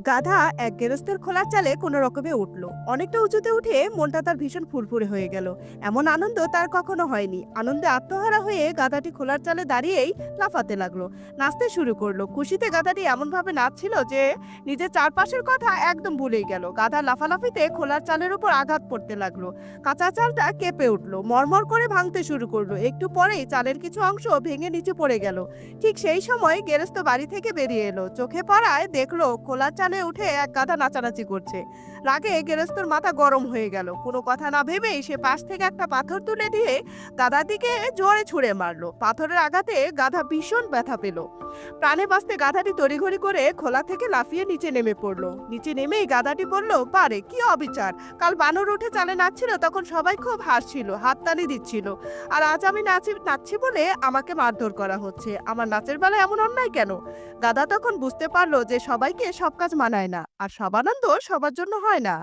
গাধা এক গেরস্তের খোলা চালে কোনো রকমে উঠলো, অনেকটা উঁচুতে উঠে মনটা তার ভীষণ ফুরফুরে হয়ে গেল। এমন আনন্দ তার কখনো হয়নি। আনন্দে আত্মহারা হয়ে গাধাটি খোলার চালে দাঁড়িয়েই লাফাতে লাগলো, নাচতে শুরু করলো। খুশিতে গাধাটি এমন ভাবে নাচছিল যে নিজের চারপাশের কথা একদম ভুলেই গেল। গাধা লাফালাফিতে খোলার চালের উপর আঘাত পড়তে লাগলো। কাঁচা চালটা কেঁপে উঠলো, মরমর করে ভাঙতে শুরু করলো। একটু পরেই চালের কিছু অংশ ভেঙে নিচে পড়ে গেল। ঠিক সেই সময় গেরস্ত বাড়ি থেকে বেরিয়ে এলো। চোখে পড়ায় দেখলো খোলা চালে উঠে এক গাধা নাচানাচি করছে। রাগে গেরস্তর মাথা গরম হয়ে গেল। কোনো কথা না ভেবেই সে পাশ থেকে একটা পাথর তুলে দিয়ে গাধার দিকে জোরে ছুঁড়ে মারলো। পাথরের আঘাতে গাধা ভীষণ ব্যথা পেল। প্রাণে বাঁচতে গাধাটি তড়িঘড়ি করে খোলা থেকে লাফিয়ে নিচে নেমে পড়লো। নিচে নেমেই গাধাটি বলল, পারে কি অবিচার! কাল বানর উঠে চালে নাচছিল, তখন সবাই খুব হাসছিল, হাততালি দিচ্ছিল। আর আজ আমি নাচছি বলে আমাকে মারধর করা হচ্ছে। আমার নাচের বেলায় এমন অন্যায় কেন? গাধা তখন বুঝতে পারলো যে সবাইকে সব কাজ মানায় না, আর সব আনন্দ সবার জন্য হয় না।